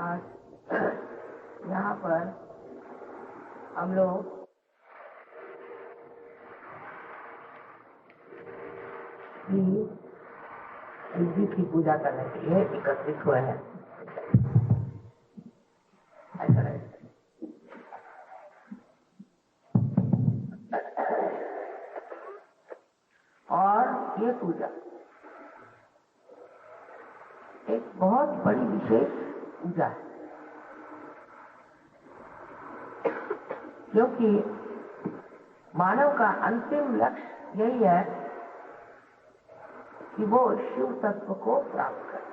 आज यहाँ पर हम लोग शिव की पूजा करने के लिए एकत्रित हुए हैं। और ये पूजा एक बहुत बड़ी विशेष पूजा है, क्योंकि मानव का अंतिम लक्ष्य यही है कि वो शिव तत्व को प्राप्त करे।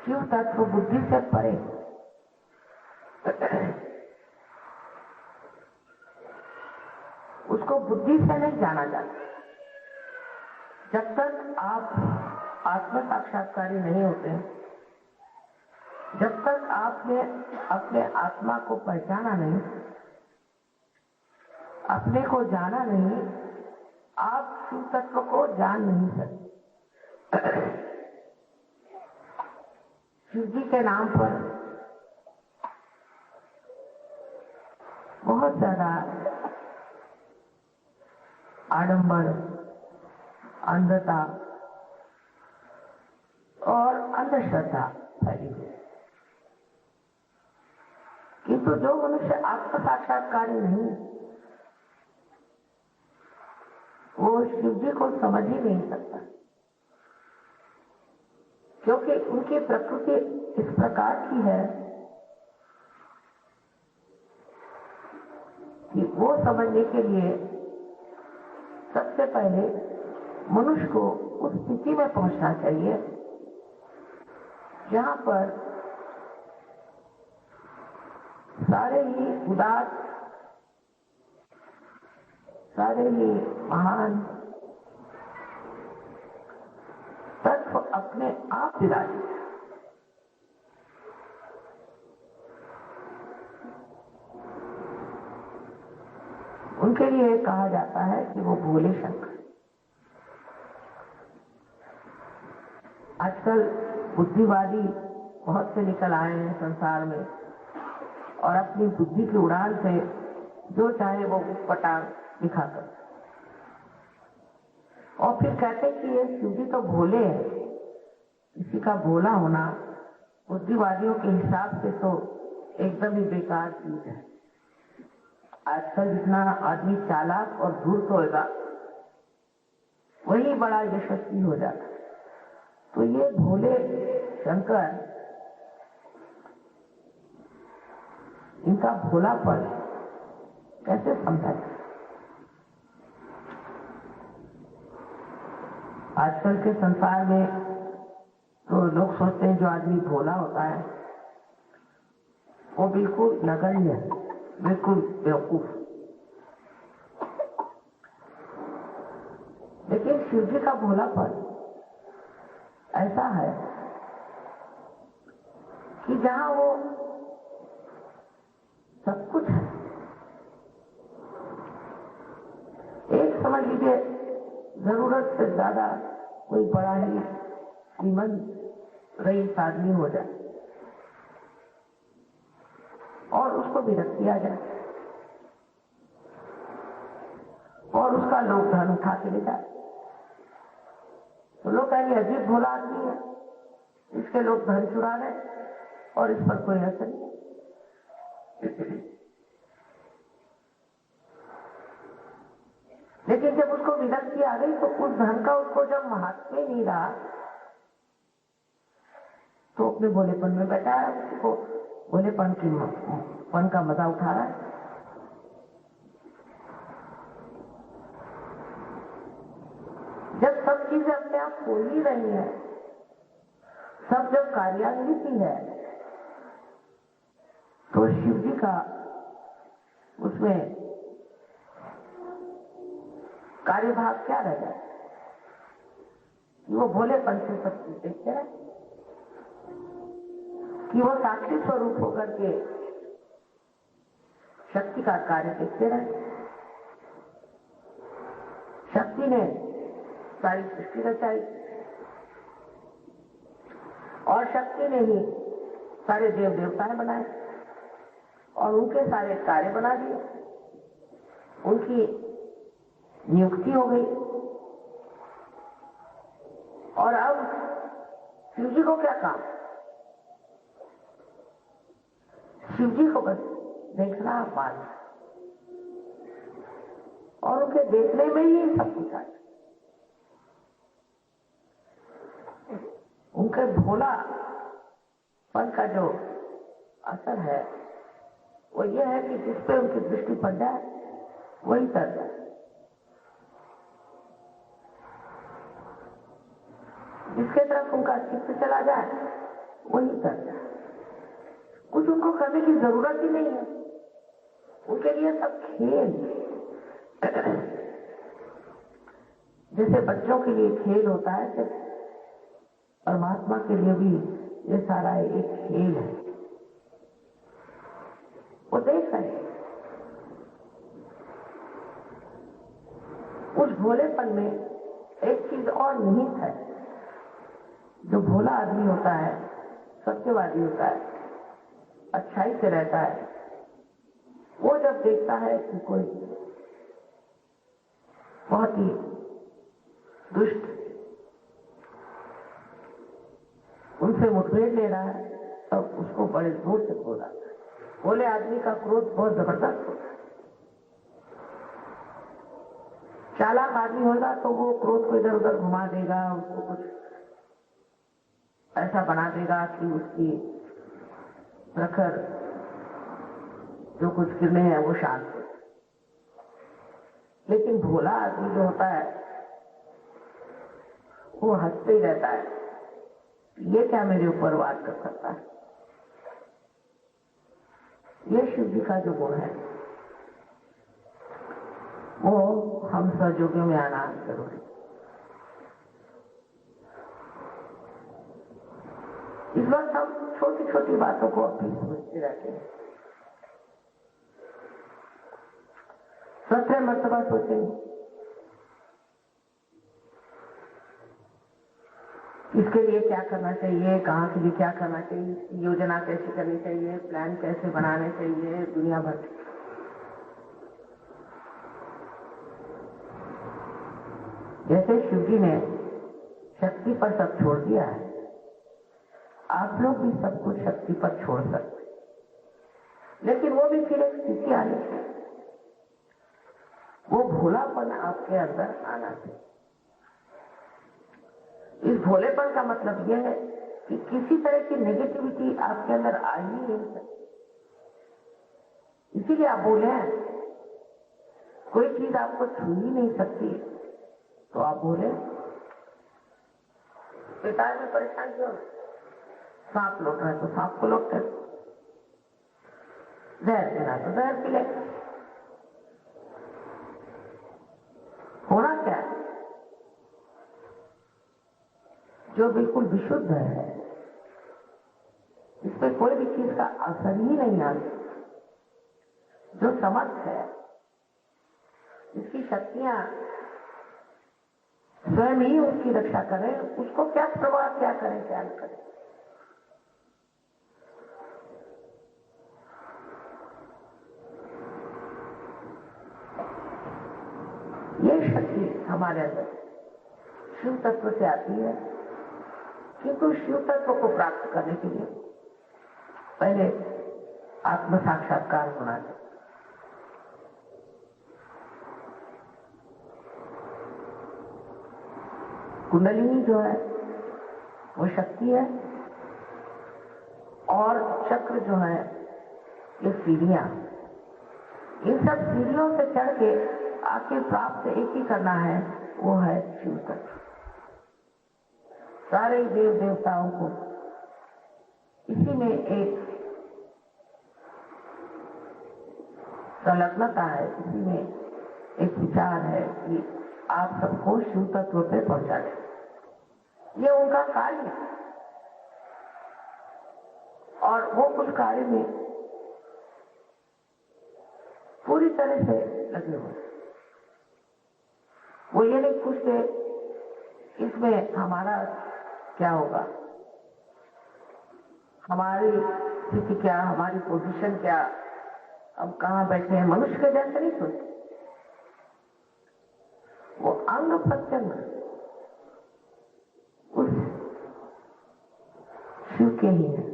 शिव तत्व बुद्धि से परे, उसको बुद्धि से नहीं जाना जाता। जब तक आप आत्म साक्षात्कारी नहीं होते, जब तक आपने अपने आत्मा को पहचाना नहीं, अपने को जाना नहीं, आप शिव तत्व को जान नहीं सकते। शिव जी के नाम पर बहुत ज्यादा आडंबर, अंधता और अंधश्रद्धा फैली हुई है। किंतु जो मनुष्य आत्म साक्षात्कारी नहीं, वो शिव जी को समझ ही नहीं सकता, क्योंकि उनकी प्रकृति इस प्रकार की है कि वो समझने के लिए सबसे पहले मनुष्य को उस स्थिति में पहुंचना चाहिए जहां पर सारे ही उदास, सारे ही महान तत्व अपने आप विराजित है। उनके लिए कहा जाता है कि वो भोले शंकर। आजकल बुद्धिवादी बहुत से निकल आए हैं संसार में और अपनी बुद्धि की उड़ान से जो चाहे वो पटांग दिखाकर, और फिर कहते कि ये शिव जी तो भोले हैं। किसी का भोला होना बुद्धिवादियों के हिसाब से तो एकदम ही बेकार चीज है। आजकल जितना आदमी चालाक और धूर्त होगा, वही बड़ा यशस्वी हो जाता। तो ये भोले शंकर, इनका भोलापन कैसे समझा जाए? आजकल के संसार में तो लोग सोचते हैं जो आदमी भोला होता है वो बिल्कुल नगण्य है, बिल्कुल बेवकूफ। लेकिन शिव जी का भोलापन ऐसा है कि जहां वो सब कुछ है। एक समझ लीजिए, जरूरत से ज्यादा कोई बड़ा ही श्रीमंत रईस आदमी हो जाए और उसको भी रख दिया जाए और उसका लोग धन उठा के ले जाए, तो लोग कहेंगे अजीब भोला आदमी है, इसके लोग धन चुरा रहे और इस पर कोई असर नहीं। लेकिन जब उसको विरक्ति आ गई तो उस धन का उसको जब महात्म्य नहीं रहा तो अपने भोलेपन में बैठा है, उसको भोलेपन का मजा उठा रहा है। जब सब चीजें अपने आप हो ही रही है, सब जब कार्यान्वित ही है, तो शिव जी का उसमें कार्यभाग क्या रह जाए? वो भोलेपन से सब चीज देखते रहे, कि वो साक्षी स्वरूप होकर के शक्ति का कार्य देखते रहे। शक्ति ने सारी सृष्टि रचाई और शक्ति ने ही सारे देव देवताएं बनाए और उनके सारे कार्य बना दिए, उनकी नियुक्ति हो गई। और अब शिव जी को क्या काम? शिव जी को बस देखना पाना और उनके देखने में ही सब कुछ आता। उनके भोलापन का जो असर है वो ये है कि जिस पे उनकी दृष्टि पड़ जाए वही तर जाए। जिसके तरफ उनका चित्त चला जाए वही तर जाए। कुछ उनको करने की जरूरत ही नहीं है, उनके लिए सब खेल। जैसे बच्चों के लिए खेल होता है, जैसे परमात्मा के लिए भी ये सारा एक खेल है। वो देख रहे हैं उस भोलेपन में एक चीज और निहित है। जो भोला आदमी होता है, सत्यवादी होता है, अच्छाई से रहता है, वो जब देखता है कि कोई बहुत ही दुष्ट उनसे मुठभेड़ ले रहा है, तब उसको बड़े जोर से क्रोध आता है। भोले आदमी का क्रोध बहुत जबरदस्त होता है। चालाक आदमी होगा तो वो क्रोध को इधर उधर घुमा देगा, उसको कुछ ऐसा बना देगा कि उसकी प्रखर जो कुछ किरणें हैं वो शांत हो। लेकिन भोला आदमी जो होता है वो हंसते ही रहता है, ये क्या मेरे ऊपर वार कर सकता है। ये शिव जी का जो गुण है वो हम सहयोगियों में आना जरूरी। इस वक्त हम छोटी छोटी बातों को अपनी सोचते रहते हैं। 17 मरतबा सोचेंगे इसके लिए क्या करना चाहिए, कहाँ के लिए क्या करना चाहिए, योजना कैसे करनी चाहिए, प्लान कैसे बनाने चाहिए, दुनिया भर। जैसे शिव जी ने शक्ति पर सब छोड़ दिया है, आप लोग भी सब कुछ शक्ति पर छोड़ सकते, लेकिन वो भी फिर एक स्थिति आनी चाहिए, वो भोलापन आपके अंदर आना चाहिए। इस भोलेपन का मतलब यह है कि किसी तरह की नेगेटिविटी आपके अंदर आ ही नहीं सकती। इसीलिए आप बोले हैं कोई चीज आपको छू ही नहीं सकती, तो आप बोले पिता में परेशान क्यों? सांप लौट रहा है तो सांप को लौट कर, जहर पीना तो जहर पी ले। होना क्या है? जो बिल्कुल विशुद्ध है, इस पर कोई भी चीज का असर ही नहीं आता, जो समर्थ है, इसकी शक्तियां स्वयं ही उसकी रक्षा करें, उसको क्या प्रभाव, क्या करें क्या न करें। ये शक्ति हमारे अंदर शिव तत्व से आती है, किंतु शिव तत्व को प्राप्त करने के लिए पहले आत्म साक्षात्कार होना चाहिए। कुंडलिनी जो है वो शक्ति है, और चक्र जो है ये सीढ़ियां, इन सब सीढ़ियों से चढ़ के आके प्राप्त एक ही करना है, वो है शिव तत्व। सारे देव देवताओं को इसी में एक संलग्नता है, इसी में एक विचार है कि आप सबको शिव तत्व पे पहुंचा दें। ये उनका कार्य है और वो उस कार्य में पूरी तरह से लगे हुए। वो ये नहीं पूछते इसमें हमारा क्या होगा, हमारी स्थिति क्या, हमारी पोजीशन क्या, हम कहाँ बैठे हैं, मनुष्य के जैसे नहीं सोचते। वो अंग प्रत्यंग उस शिव के ही है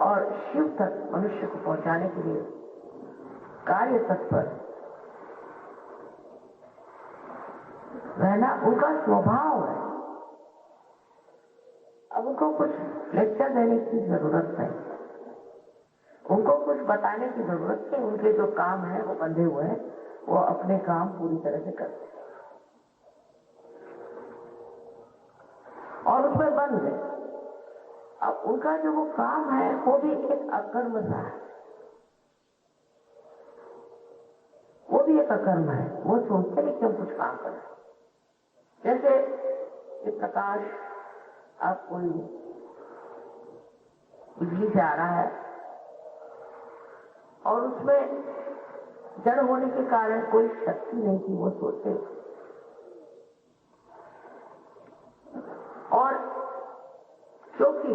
और शिव तक मनुष्य को पहुंचाने के लिए कार्य तत्पर रहना उनका स्वभाव है। अब उनको कुछ लेक्चर देने की जरूरत नहीं, उनको कुछ बताने की जरूरत नहीं। उनके जो काम है वो बंधे हुए हैं, वो अपने काम पूरी तरह से करते हैं और उसमें बंद है। अब उनका जो वो काम है वो भी एक अकर्म सा है, वो भी एक अकर्म है। वो सोचते नहीं कि हम कुछ काम करें। जैसे ये प्रकाश आप कोई बिजली से आ रहा है और उसमें जड़ होने के कारण कोई शक्ति नहीं थी, वो सोचते। और क्योंकि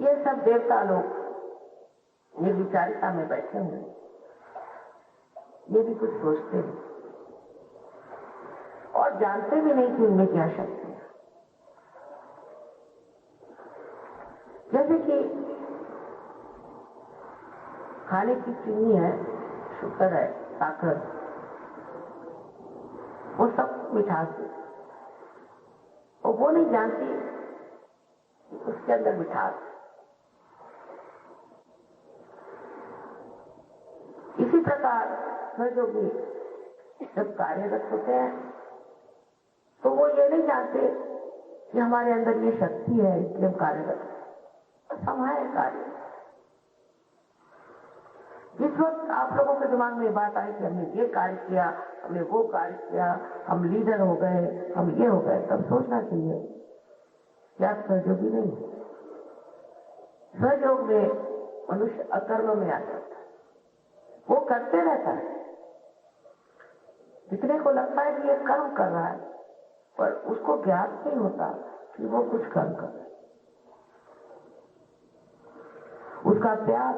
ये सब देवता लोग निर्विचारिता में बैठे हुए, ये भी कुछ सोचते हैं और जानते भी नहीं कि उनमें क्या शक्ति है। जैसे कि खाने की चीनी है, शुगर है, साकर, वो सब मिठास है, और वो नहीं जानती कि उसके अंदर मिठास है। इसी प्रकार जो भी जब कार्यरत होते हैं तो वो ये नहीं जानते कि हमारे अंदर ये शक्ति है, इसलिए हम कार्यरत हैं। हमारे कार्य जिस वक्त आप लोगों के दिमाग में ये बात आई कि हमने ये कार्य किया, हमने वो कार्य किया, हम लीडर हो गए, हम ये हो गए, तब सोचना चाहिए क्या सहयोगी नहीं। सहयोग में मनुष्य अकर्म में आ जाता है, वो करते रहता है। जितने को लगता है कि ये कर्म कर रहा है, पर उसको ज्ञात नहीं होता कि वो कुछ कर्म कर रहा है। उसका प्यार,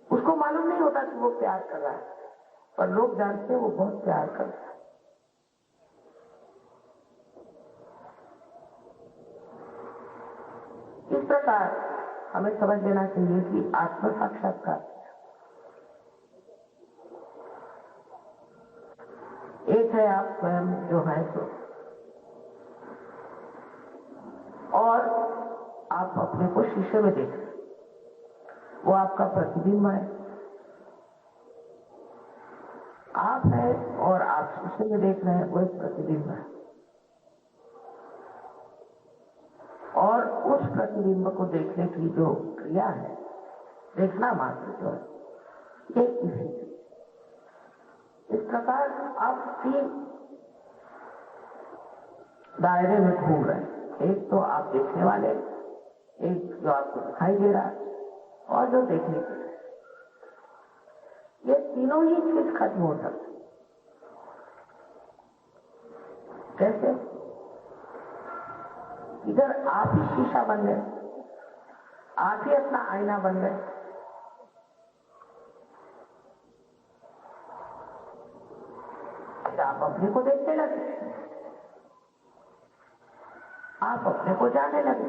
उसको मालूम नहीं होता कि वो प्यार कर रहा है, पर लोग जानते हैं वो बहुत प्यार करता है। इस प्रकार हमें समझ लेना चाहिए कि आत्म साक्षात्कार एक है आप स्वयं जो है तो, और आप अपने को शीशे में देखें, वो आपका प्रतिबिंब है। आप है और आप शीशे में देख रहे हैं, वो एक प्रतिबिंब है। और उस प्रतिबिंब को देखने की जो क्रिया है, देखना मात्र जो है, ये किसी इस प्रकार आप 3 दायरे में घूम रहे हैं। एक तो आप देखने वाले, एक जो आपको दिखाई दे रहा है, और जो देखने के लिए। ये तीनों ही चीज खत्म हो सकती। कैसे? इधर आप ही शीशा बन गए, आप ही अपना आईना बन गए। आप अपने को देखने लगे, आप अपने को जानने लगे।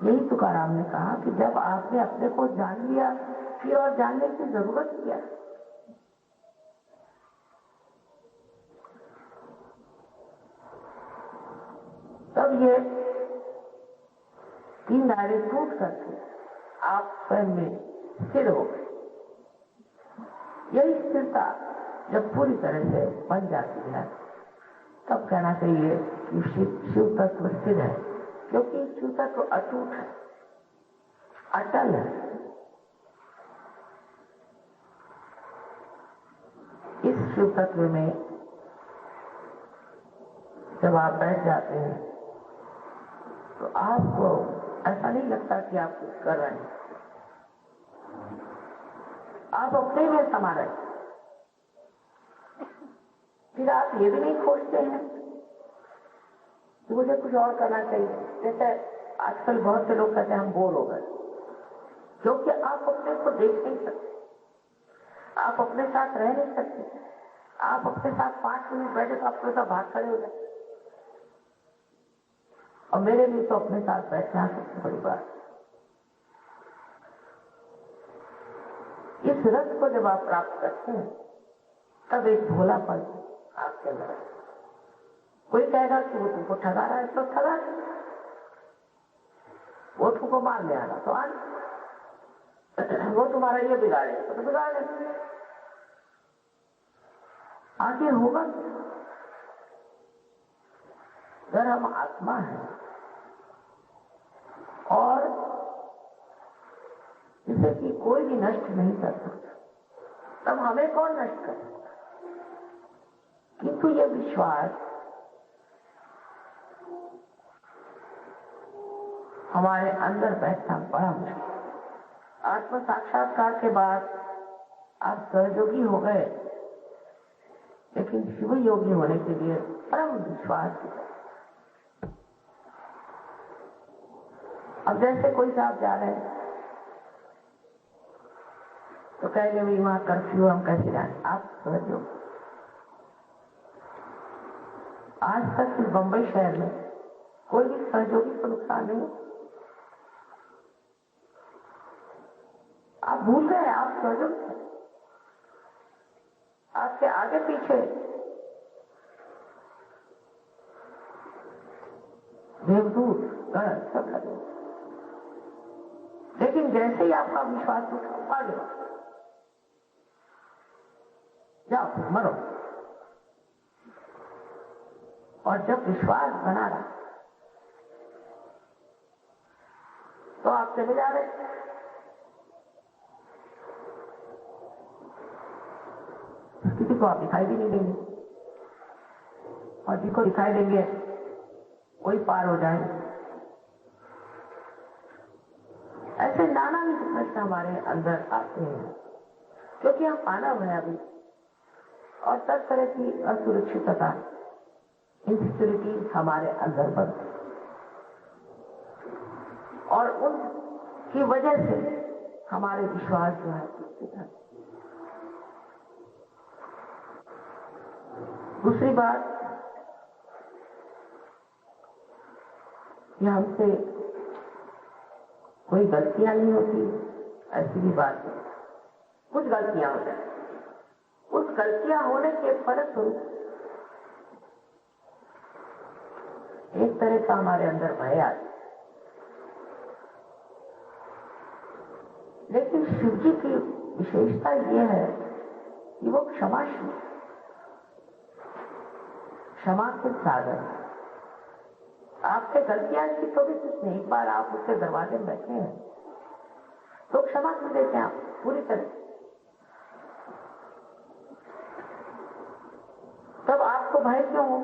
यही तुकाराम ने कहा कि जब आपने अपने को जान लिया, फिर और जानने की जरूरत क्या? तब ये 3 दायरे टूट करके आप स्वयं में स्थिर हो गए। यही स्थिरता जब पूरी तरह से बन जाती है, तब कहना चाहिए कि शिव तत्व स्थिर है, क्योंकि शिव तत्व अटूट है, अटल है। इस शिव तत्व में जब आप बैठ जाते हैं तो आपको ऐसा नहीं लगता कि आप कुछ कर रहे हैं, आप अपने में समा रहे हैं। फिर आप ये भी नहीं खोजते हैं कि मुझे कुछ और करना चाहिए। जैसे आजकल बहुत से लोग कहते हैं हम बोर हो गए, क्योंकि आप अपने को देख नहीं सकते, आप अपने साथ रह नहीं सकते। आप अपने साथ 5 मिनट बैठे तो आपके साथ भाग खड़े हो जाए। और मेरे लिए तो अपने साथ बैठना सबसे बड़ी बात। इस रस को जब आप प्राप्त करते हैं तब एक भोलापन आपके अंदर है। कोई कहेगा कि वो तुमको ठगा रहा है तो ठगा रहा, वो तुमको मारने आ रहा तो आ, वो तुम्हारा ये बिगाड़े तो बिगाड़े। आगे होगा अगर हम आत्मा है और जिसे कि कोई भी नष्ट नहीं कर सकता, तब हमें कौन नष्ट कर सकता? किंतु ये विश्वास हमारे अंदर बैठना बड़ा मुश्किल। आत्म साक्षात्कार के बाद आप सहयोगी हो गए, लेकिन शिव योगी होने के लिए परम विश्वास है। अब जैसे कोई साहब जा रहे हैं तो कहेंगे भी वहां कर्फ्यू, हम कैसे जाए? आप समझो, आज तक इस बंबई शहर में कोई भी सहयोगी को नुकसान नहीं। आप भूल गए आप सहयोगी, आपके आगे पीछे देवदूत गण सब लगे, लेकिन जैसे ही आपका विश्वास उठा गया, जाओ मरो। और जब विश्वास बना रहा तो आप चले जा रहे। किसी को आप दिखाई भी नहीं देंगे, और जिसको दिखाई देंगे कोई पार हो जाए। ऐसे नाना भी प्रश्न हमारे अंदर आते हैं, क्योंकि हम मानव हैं अभी, और सब तरह की असुरक्षितता, इनसिक्योरिटी हमारे अंदर बनती, और उनकी वजह से हमारे विश्वास जो है। दूसरी बात, ये हमसे कोई गलतियां नहीं होती, ऐसी भी बात है। कुछ गलतियां हो जाए, उस गलतियां होने के फलस्वरूप एक तरह का हमारे अंदर भय आता। लेकिन शिव जी की विशेषता यह है कि वो क्षमाशील, क्षमा के सागर। आपसे गलतियां की तो भी कुछ नहीं, एक बार आप उसके दरवाजे में बैठे हैं तो क्षमा कर देते हैं आप पूरी तरह। तब आपको भय क्यों हो?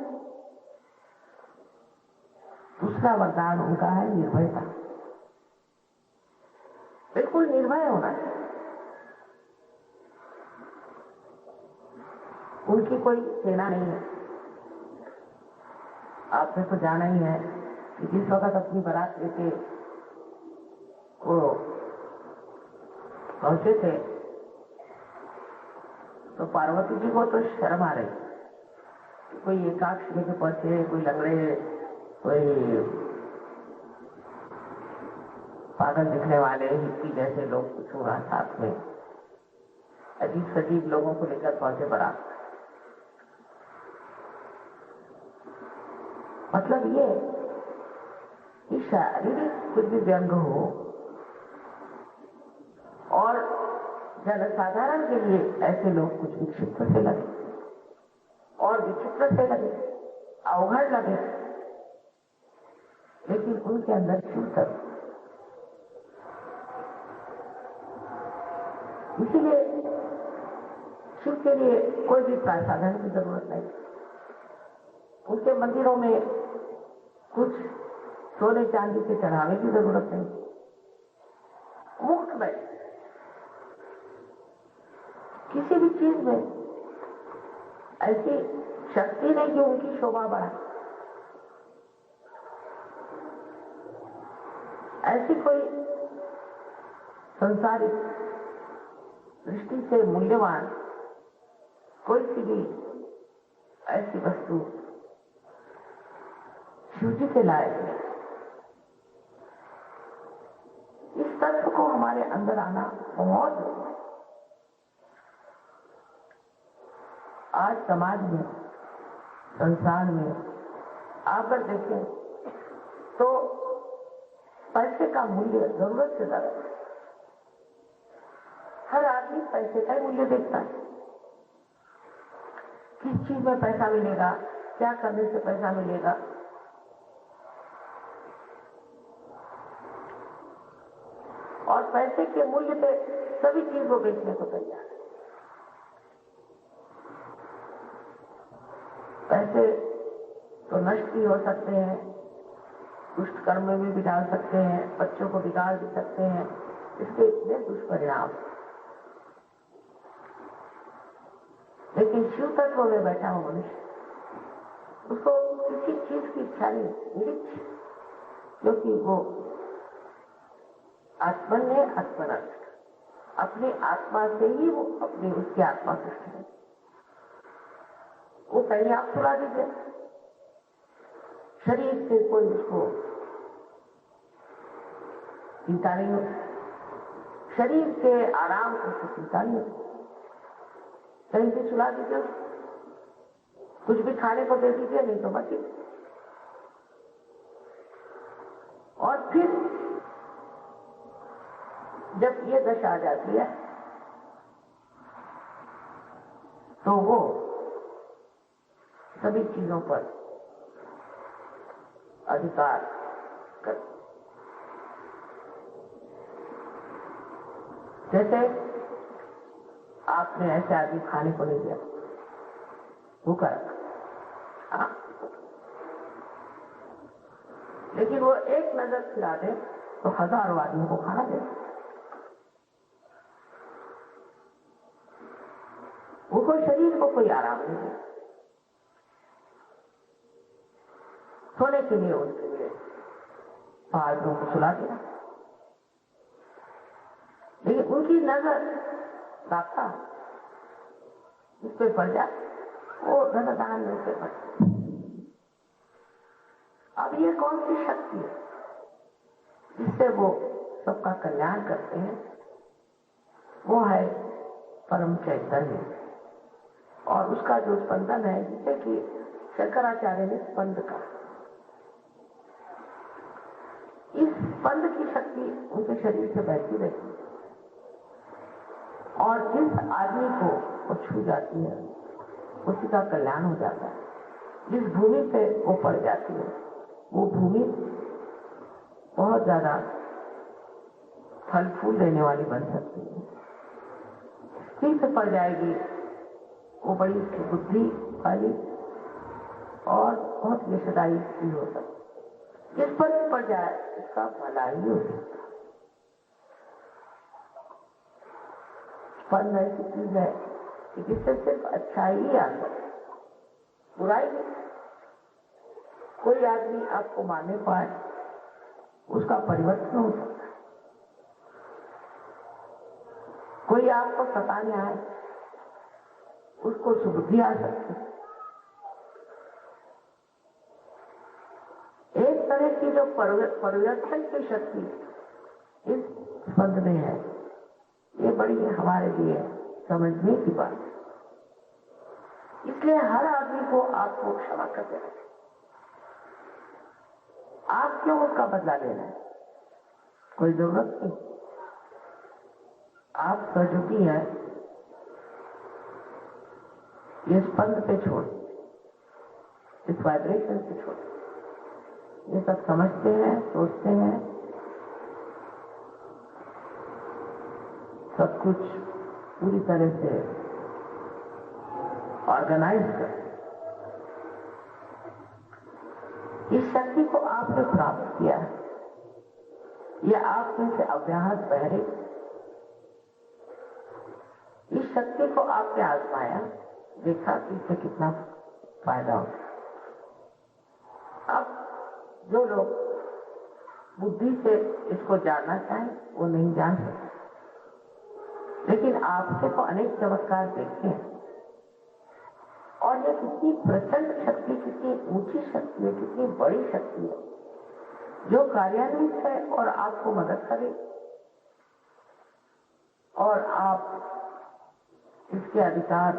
दूसरा वरदान उनका है निर्भयता। बिल्कुल निर्भय होना चाहिए। उनकी कोई सेना नहीं है। आपने तो जाना ही है कि जिस वक्त अपनी बारात लेके वो पहुंचे थे तो पार्वती जी को तो शर्म आ रही। कोई एकाक्ष लेके पहुंचे, कोई लंगड़े, कोई पागल दिखने वाले हिप्पी जैसे लोग कुछ हुआ, साथ में अजीब सजीब लोगों को लेकर पहुंचे बारात। मतलब ये कि शारीरिक कुछ भी व्यंग हो और जनसाधारण के लिए ऐसे लोग कुछ विक्षिप्त से लगे और विचित्र से लगे, अवघड़ लगे, लेकिन उनके अंदर शुद्ध। इसीलिए शिव के लिए कोई भी प्रासाधन की जरूरत नहीं। उनके मंदिरों में कुछ सोने चांदी के चढ़ावे की जरूरत नहीं। मुफ्त में किसी भी चीज में ऐसी शक्ति ने कि उनकी शोभा बढ़ा। ऐसी कोई संसारिक दृष्टि से मूल्यवान कोई सी भी ऐसी वस्तु शिवजी के लायक है। इस तत्व को हमारे अंदर आना बहुत जरूरी है। आज समाज में, संसार में आप अगर देखें तो पैसे का मूल्य जरूरत से ज्यादा है। हर आदमी पैसे का ही मूल्य देखता है। किस चीज में पैसा मिलेगा, क्या करने से पैसा मिलेगा। और पैसे के मूल्य पे सभी चीज को बेचने को तैयार है। पैसे तो नष्ट भी हो सकते हैं, दुष्ट कर्म में भी डाल सकते हैं, बच्चों को बिगाड़ भी सकते हैं। इसके इतने दुष्परिणाम। लेकिन शिव तत्व में बैठा हुआ मनुष्य, उसको किसी चीज की इच्छा नहीं, क्योंकि वो आत्मन है, आत्मरक्त। अपनी आत्मा से ही वो अपनी उसकी आत्मा सृष्टि है। वो पहले आप सुला दीजिए, शरीर से कोई उसको चिंता नहीं होती, शरीर के आराम को चिंता नहीं होती। कहीं भी सुला दीजिए, कुछ भी खाने को दे दीजिए, नहीं तो मत। और फिर जब ये दशा आ जाती है तो वो सभी चीजों पर अधिकार कर, जैसे आपने ऐसे आदमी खाने को नहीं दिया, भूखा रखा, लेकिन वो एक नजर खिला दे तो हजारों आदमियों को खाना दे। वो शरीर को कोई आराम नहीं है। सोने के लिए उनके लिए पहाड़ों को सुला दिया, लेकिन उनकी नजर दाता उस पर पड़ जाए, वो धनदान में से पड़। अब ये कौन सी शक्ति है जिससे वो सबका कल्याण करते हैं? वो है परम चैतन्य। और उसका जो स्पंदन है, जिसे कि शंकराचार्य ने स्पंद कहा, इस स्पंद की शक्ति उनके शरीर से बहती रहती है। और जिस आदमी को वो छू जाती है उसी का कल्याण हो जाता है। जिस भूमि पे वो पड़ जाती है वो भूमि बहुत ज्यादा फल फूल देने वाली बन सकती है। ठीक से पड़ जाएगी वो बड़ी बुद्धि वाली और बहुत यशदायी भी हो सकती। जिस पर भी पड़ जाए उसका भला ही हो सकता। फल ऐसी चीज है कि जिससे सिर्फ अच्छाई ही आ सकती, बुराई नहीं। कोई आदमी आपको मारने पाए उसका परिवर्तन हो सकता है। कोई आपको सताने आए उसको सुबुद्धि आ सकती है। एक तरह की जो परिवर्तन की शक्ति इस स्पंद में है, ये बड़ी हमारे लिए समझने की बात है। इसलिए हर आदमी को आपको क्षमा कर देना चाहिए। आप क्यों उसका बदला लेना है? कोई जरूरत नहीं। आप सहयोगी है, ये स्पंद पे छोड़, इस वाइब्रेशन से छोड़। ये सब समझते हैं, सोचते हैं, सब कुछ पूरी तरह से ऑर्गेनाइज कर। इस शक्ति को आपने प्राप्त किया है, यह आप में से अव्याहत बह रही। इस शक्ति को आपने आजमाया, देखा कि इससे कितना फायदा होता है। अब जो लोग बुद्धि से इसको जानना चाहें वो नहीं जान सकते, लेकिन आपसे तो अनेक चमत्कार देखे हैं और ये कितनी प्रचंड शक्ति, कितनी ऊंची शक्ति है, कितनी बड़ी शक्ति है जो कार्यान्वित है और आपको मदद करे और आप इसके अधिकार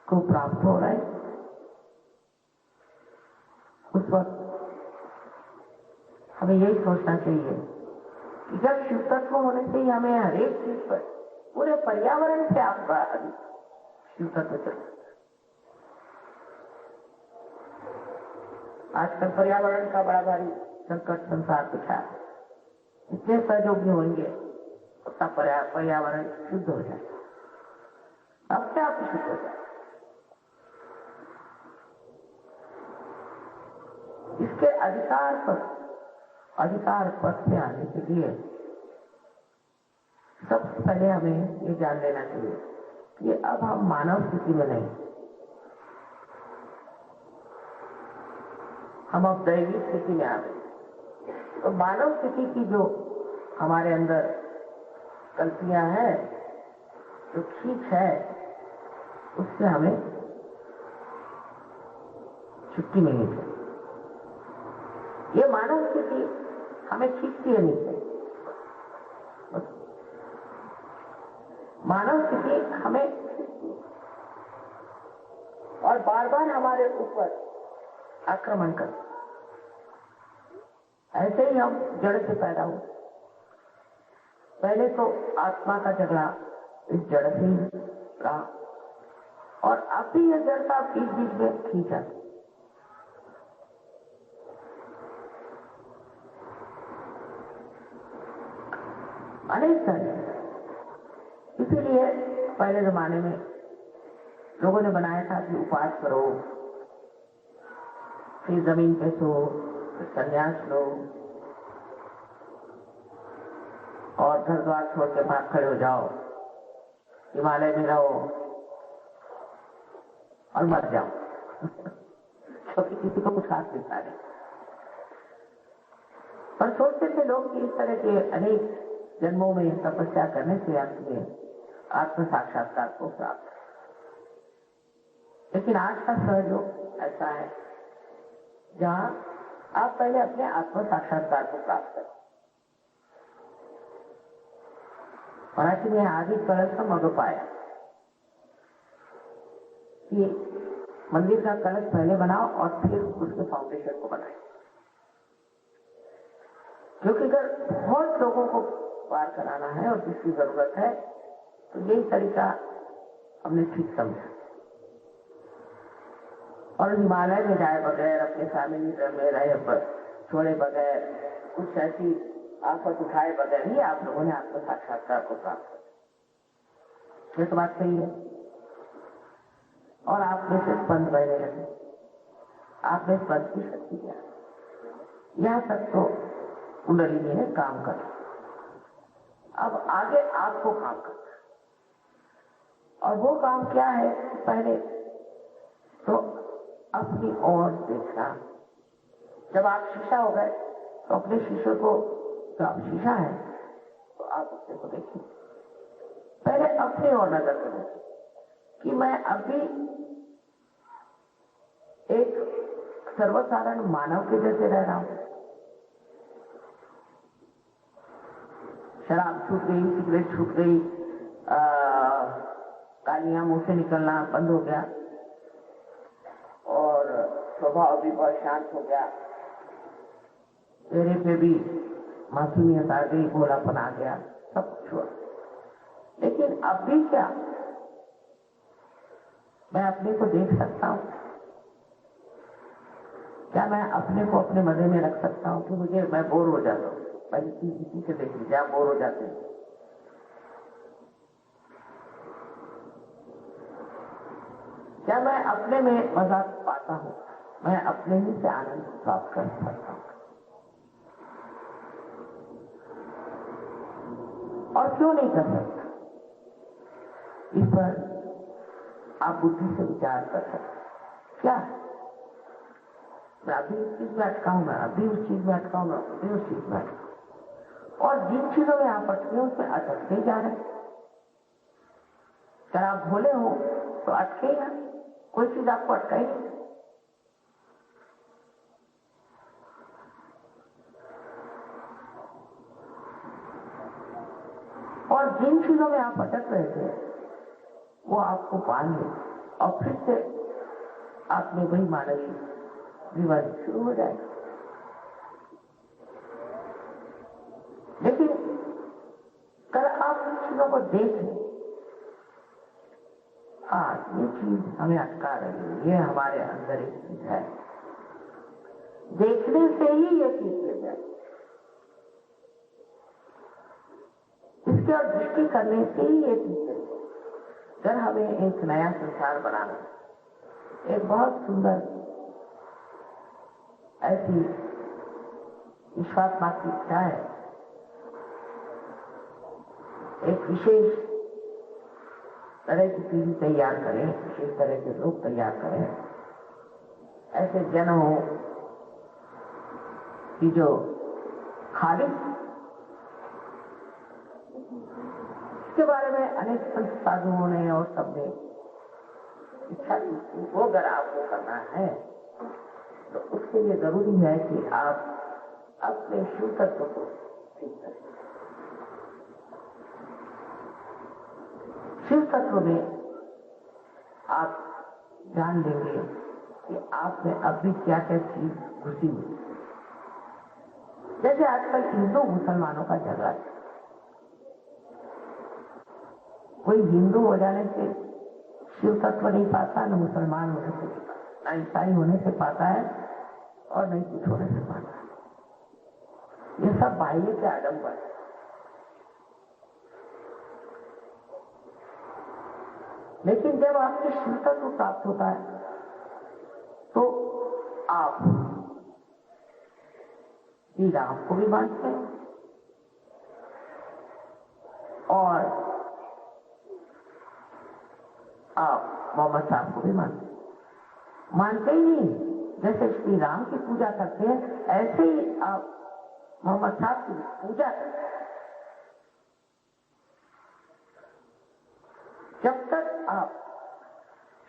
को प्राप्त हो रहे हैं। उस वक्त हमें यही सोचना चाहिए कि जब शिव तत्व होने से ही हमें हर एक चीज पर, पूरे पर्यावरण से आपका शिव तत्व चल। आजकल पर्यावरण का बड़ा भारी संकट संसार दिखा है। इतने सहयोगी होंगे उतना पर्यावरण शुद्ध हो जाए, अपने आप शुद्ध हो जाए। इसके अधिकार पद से आने के लिए सबसे पहले हमें ये जान लेना चाहिए कि अब हम मानव स्थिति में नहीं, हम अब दैविक स्थिति में आ गए। तो मानव स्थिति की जो हमारे अंदर गलतियां हैं, जो खींच है, उससे हमें छुट्टी मिलनी चाहिए। ये मानव स्थिति हमें खींचती है नीचे, मानव स्थिति हमें और बार बार हमारे ऊपर आक्रमण करती। ऐसे ही हम जड़ से पैदा हुए। पहले तो आत्मा का झगड़ा इस जड़ से ही रहा और अब भी यह जड़ता बीच बीच में खींचा। अनेक तरह, इसीलिए पहले जमाने में लोगों ने बनाया था कि उपवास करो, फिर जमीन पे सो, फिर संन्यास लो और घर द्वार छोड़ के भाग खड़े हो जाओ, हिमालय में रहो और मर जाओ क्योंकि किसी को कुछ हाथ नहीं पाए। पर सोचते थे लोग कि इस तरह के अनेक जन्मों में तपस्या करने से अंत में आत्म साक्षात्कार को प्राप्त। लेकिन आज का सहयोग ऐसा है जहां आप पहले अपने आत्म साक्षात्कार को प्राप्त करें। मराठी में आदि कलश का मग पाया कि मंदिर का कलश पहले बनाओ और फिर उसके फाउंडेशन को बनाए, क्योंकि अगर बहुत लोगों को पार कराना है और जिसकी जरूरत है तो यही तरीका हमने ठीक समझा। और हिमालय में जाए बगैर, अपने फैमिली में रहे छोड़े बगैर, कुछ ऐसी आफत उठाए बगैर ही आप लोगों ने आत्म साक्षात्कार को प्राप्त किया। ये तो बात सही है। और आप में से स्पंद बहने लगे, आप में स्पंद की शक्ति क्या, यहाँ तक तो कुंडलिनी ने काम कर। अब आगे आपको काम करना, और वो काम क्या है? पहले तो अपनी ओर देखना। जब आप शीशा हो गए तो अपने शीशे को, तो आप शीशा है तो आप अपने को देखिए। पहले अपनी ओर नजर करें कि मैं अभी एक सर्वसाधारण मानव के जैसे रह रहा हूं। शराब छूट गई, सिगरेट छूट गई, गालियां मुंह से निकलना बंद हो गया और स्वभाव भी बहुत शांत हो गया, चेहरे पे भी मासूमियत आ गई, भोलापन आ गया, सब कुछ हुआ। लेकिन अब भी क्या मैं अपने को देख सकता हूं? क्या मैं अपने को अपने मजे में रख सकता हूं कि मैं बोर हो जाता हूं? पहले किसी से देख लीजिए, आप बोर हो जाते हैं। क्या मैं अपने में मजा पाता हूं? मैं अपने ही से आनंद प्राप्त कर सकता हूं? और क्यों नहीं कर सकता? इस पर आप बुद्धि से विचार कर सकते क्या मैं अभी इस चीज में अटका हूं, मैं अभी उस चीज में अटका हूं, मैं अभी उस चीज में अटका, और जिन चीजों में आप अटके उसमें अटकते जा रहे। अगर आप भोले हो तो अटके ही ना, कोई चीज आपको अटका ही नहीं। और जिन चीजों में आप अटक रहे थे वो आपको पाएंगे और फिर से आप में वही मानसिक विवाद शुरू हो जाएगा। लेकिन कल आप इन चीजों को देखें, ये चीज हमें अटका रही है, ये हमारे अंदर एक चीज है, देखने से ही ये चीज ले जाए, इसके और दृष्टि करने से ही ये चीज ले जाए। अगर हमें एक नया संसार बनाना, एक बहुत सुंदर ऐसी ईश्वरात्मा की इच्छा है, एक विशेष तरह की पीढ़ी तैयार करें, विशेष तरह के लोग तैयार करें, ऐसे जन हो कि जो खालिद, इसके बारे में अनेक संत साधुओं ने और सबने इच्छा की, वो अगर आपको करना है तो उसके लिए जरूरी है कि आप अपने शिव तत्व को सीख करें। शिव तत्व में आप जान लेंगे कि आप में अब भी क्या क्या चीज घुसी हुई। जैसे आजकल हिंदू मुसलमानों का झगड़ा है, कोई हिंदू हो जाने से शिव तत्व नहीं पाता, न मुसलमान होने से नहीं पाता, न ईसाई होने से पाता है और नहीं कुछ होने से पाता है। ये सब बाह्य के आडंबर है। लेकिन जब आपके शिव तत्व प्राप्त होता है तो आप श्री राम को भी मानते हैं और आप मोहम्मद साहब को भी मानते ही नहीं। जैसे श्री राम की पूजा करते हैं ऐसे ही आप मोहम्मद साहब की पूजा करते हैं। जब तक आप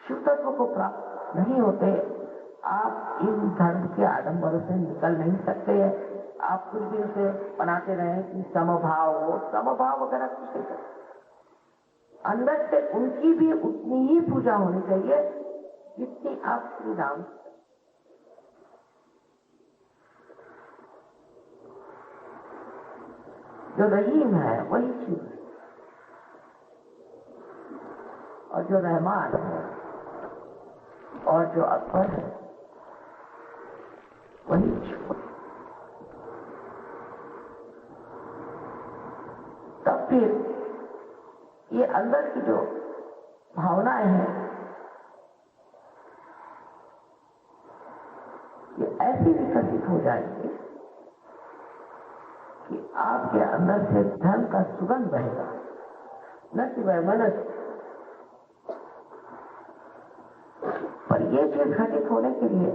शिव तत्व को प्राप्त नहीं होते, आप इन धर्म के आडंबरों से निकल नहीं सकते। आप कुछ भी उसे बनाते रहे कि समभाव हो, समभाव वगैरह कुछ नहीं करते। अंदर से उनकी भी उतनी ही पूजा होनी चाहिए जितनी आप श्री राम। जो रहीम है वही शिव है और जो रहमान है और जो अकबर है वही शिव। तब फिर ये अंदर की जो भावनाएं हैं ये ऐसी विकसित हो जाएंगी कि आपके अंदर से धर्म का सुगंध बहेगा, न सिवाय मनुष्य। पर ये चीज घटित होने के लिए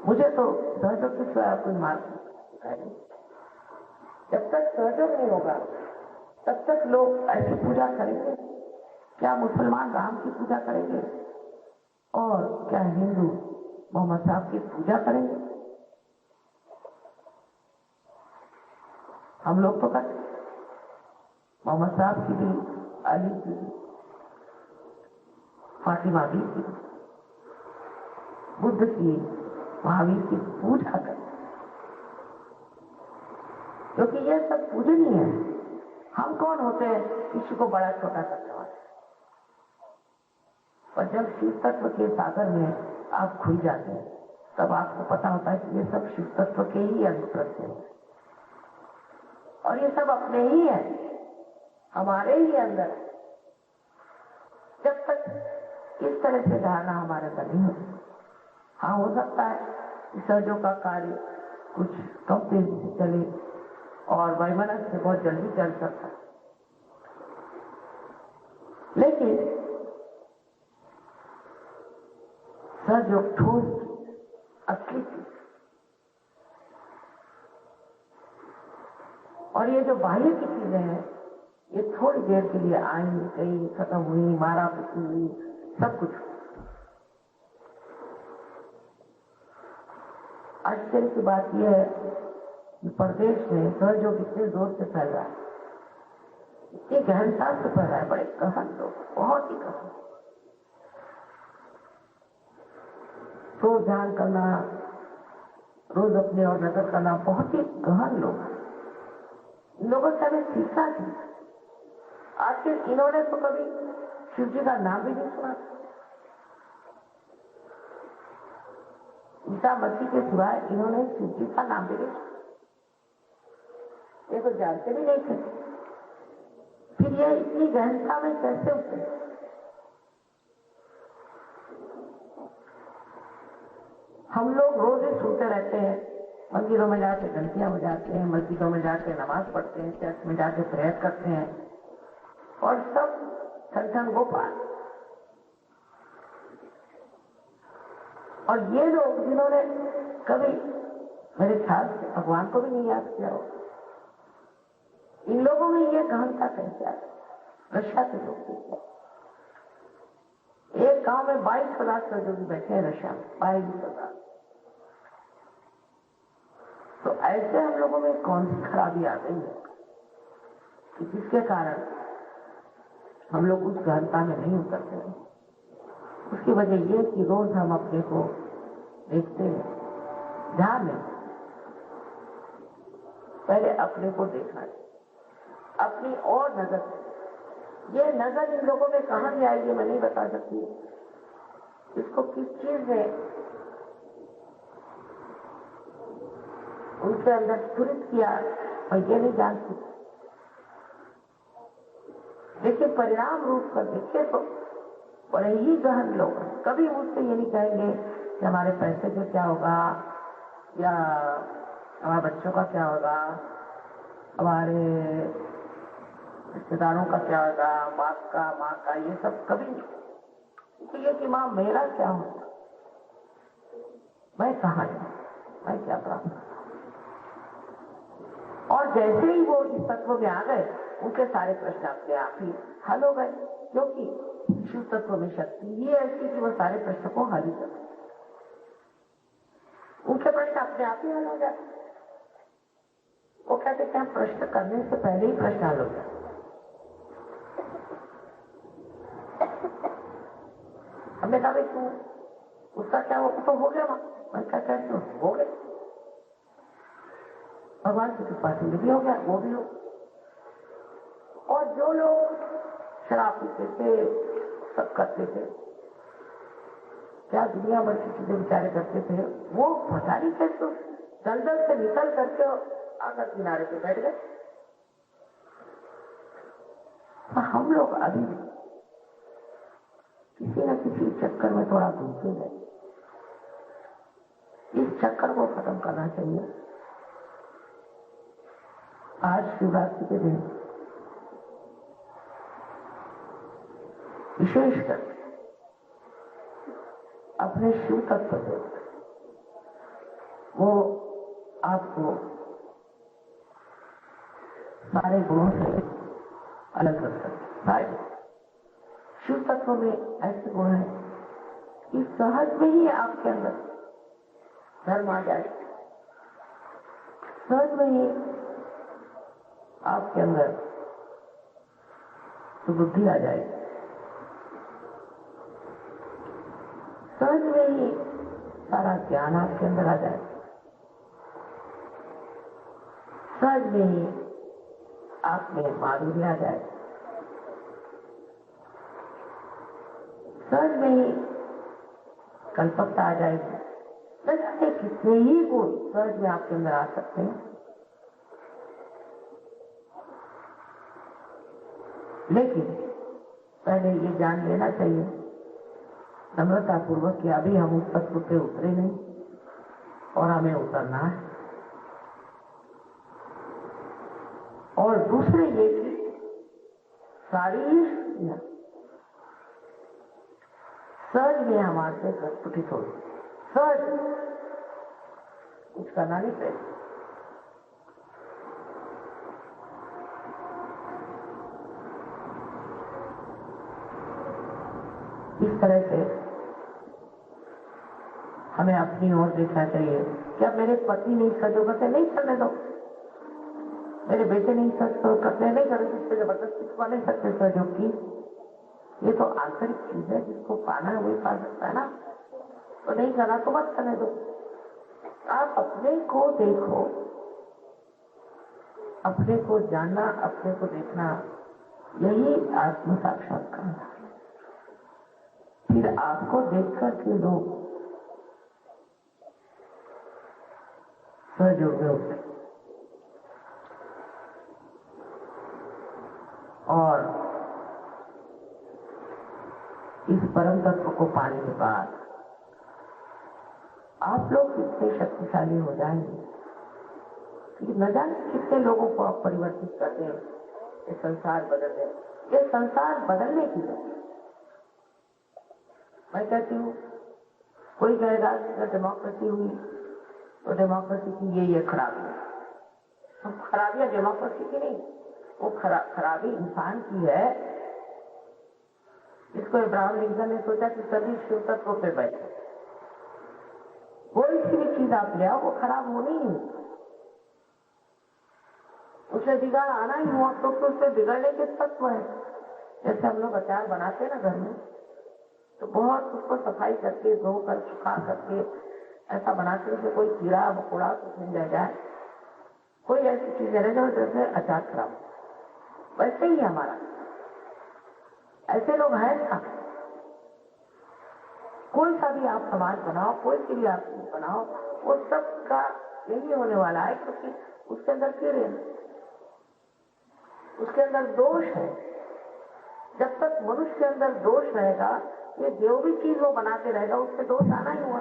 मुझे तो सहयोग के सिवाय कोई मार्ग नहीं। जब तक सहयोग नहीं होगा तब तक लोग ऐसी पूजा करेंगे। क्या मुसलमान राम की पूजा करेंगे और क्या हिंदू मोहम्मद साहब की पूजा करेंगे? हम लोग तो करते, मोहम्मद साहब की भी, अली की, फातिमा भी की, बुद्ध की, महावीर की पूजा करते, क्योंकि ये सब पूजनीय है। हम कौन होते हैं किसी को बड़ा छोटा करने वाले? और जब शिव तत्व के सागर में आप खुल जाते हैं तब आपको पता होता है कि ये सब शिव तत्व के ही अनुप्रत है और ये सब अपने ही है, हमारे ही अंदर। जब तक इस तरह से धारणा हमारे अंदर नहीं होती, हाँ हो सकता है कि सहयोग का कार्य कुछ कम तेजी से चले और वैमनस्य से बहुत जल्दी चल सकता है, लेकिन सहयोग ठोस असली चीज। और ये जो बाह्य की चीजें हैं ये थोड़ी देर के लिए आई गई, खत्म हुई, मारा पीटी हुई, सब कुछ। आश्चर्य की बात यह है कि प्रदेश में सहयोग इतने जोर से फैल रहा है, इतनी गहनता से फैल रहा है, बड़े गहन लोग, बहुत ही गहन। तो ध्यान करना, रोज अपने और नजर करना, बहुत ही गहन लोग हैं। इन लोगों से हमें सीखना चाहिए। आखिर इन्होंने तो कभी शिव जी का नाम भी नहीं सुना। ईसा मसीह के सिवाय इन्होंने शिव जी का नाम भी नहीं सुना, ये तो जानते भी नहीं थे। फिर ये इतनी गहनता में कैसे उतरे? हम लोग रोज ही सुनते रहते हैं, मंदिरों में जाके घंटियां बजाते हैं, मस्जिदों में जाके नमाज पढ़ते हैं, चर्च में जाके प्रेयर करते हैं, और सब ठन गोपाल। और ये लोग जिन्होंने कभी मेरे ख्याल से भगवान को भी नहीं याद किया हो, इन लोगों में ये गहनता कैसे आई? रशिया के लोग, एक गांव में 22,000 सहयोगी बैठे हैं रशिया में, 22,000। तो ऐसे हम लोगों में कौन सी खराबी आ गई है कि जिसके कारण हम लोग उस गहनता में नहीं उतरते हैं? उसकी वजह ये कि रोज हम अपने को देखते हैं, ध्यान नहीं, पहले अपने को देखना है, अपनी और नजर। ये नजर इन लोगों में कहां से आई है मैं नहीं बता सकती, इसको किस चीज ने उनके अंदर स्फुरित किया मैं ये नहीं जानती। देखिए परिणाम रूप कर देखिए तो बड़े ही गहन लोग हैं। कभी मुझसे ये नहीं कहेंगे कि हमारे पैसे का क्या होगा, या हमारे बच्चों का क्या होगा, हमारे रिश्तेदारों का क्या होगा, बाप का, माँ का, ये सब कभी नहीं। तो ये कि माँ मेरा क्या होगा, मैं कहाँ जाऊँ, मैं क्या प्राप्त। और जैसे ही वो इस तत्व में आ गए, उनके सारे प्रश्न अपने आप ही हल हो गए, क्योंकि शिव तत्व में शक्ति ही ऐसी कि वो सारे प्रश्न को हल ही कर, उनके प्रश्न अपने आप ही हल हो जाते। वो कहते हैं प्रश्न करने से पहले ही प्रश्न हल हो जाए। हमने कहा भाई तू उसका क्या हो, तो हो गया, मैं क्या कहती हूँ हो गया, भगवान की कृपा से भी हो गया, वो भी हो। और जो लोग शराब पीते थे, सब करते थे, क्या दुनिया भर की चीजें विचारे करते थे, वो पता नहीं कैसे दलदल से निकल करके आकर किनारे पे बैठ गए। तो हम लोग अभी किसी न किसी चक्कर में थोड़ा घूमते गए। इस चक्कर को खत्म करना चाहिए। आज शिवरात्रि के दिन विशेषकर अपने शिव तत्व से वो आपको सारे गुणों से अलग रखता है। सारे शिव तत्व में ऐसे गुण है कि सहज में ही आपके अंदर धर्म आ जाए, सहज में ही आपके अंदर सुबुद्धि आ जाए, सहज में ही सारा ज्ञान आपके अंदर आ जाए, सहज में ही आप में माधुर्य आ जाए, सहज में ही कल्पकता आ जाएगी। न जाने कितने ही गुण सहज में आपके अंदर आ सकते हैं। लेकिन पहले ये जान लेना चाहिए नम्रता पूर्वक कि अभी हम उस तत्व पे उतरे नहीं और हमें उतरना है। और दूसरे ये कि सारी सहज में हमारे से प्रस्फुटित हो, सहज, कुछ करना नहीं चाहिए। इस तरह से हमें अपनी ओर देखना चाहिए। क्या मेरे पति नहीं सज हो करते, नहीं करने दो। मेरे बेटे नहीं सज तो करते, नहीं करे, जिससे जबरदस्ती छुपा नहीं सकते सहयोग की। ये तो आंतरिक चीज है, जिसको पाना है वही पा सकता है ना। तो नहीं करना तो मत करने दो। आप अपने को देखो, अपने को जानना, अपने को देखना, यही आत्म साक्षात्कार है। फिर आपको देखकर के लोग सहयोग होते और इस परम तत्व को पाने के बाद आप लोग कितने शक्तिशाली हो जाएंगे कि न जाने कितने लोगों को आप परिवर्तित कर दें, ये संसार बदल दे। ये संसार बदलने की है। मैं कहती हूँ, कोई कहेगा कि डेमोक्रेसी हुई तो डेमोक्रेसी की ये खराबी है। तो खराबियां डेमोक्रेसी की नहीं, वो खराबी इंसान की है। इसको इब्राहिम लिंकन ने सोचा कि सभी शिव तत्व पे बैठे, कोई सी भी चीज आप ले आओ वो खराब होनी ही, उसे बिगाड़ आना ही हुआ। तो उससे बिगड़ने के तत्व है। जैसे हम लोग अचार बनाते ना घर में, तो बहुत उसको सफाई करके, धोकर, सुखा करके ऐसा बनाते हैं कि कोई कीड़ा मकोड़ा कुछ नहीं रह जाए, कोई ऐसी चीजें रह जाए जैसे अचार खराब। वैसे ही हमारा, ऐसे लोग हैं ना। कोई सा भी आप समाज बनाओ, कोई सी भी आप बनाओ, वो सब का यही होने वाला है, क्योंकि उसके अंदर कीड़े हैं, उसके अंदर दोष है। जब तक मनुष्य के अंदर दोष रहेगा, ये जो भी चीज वो बनाते रहेगा उससे दोष आना ही हुआ।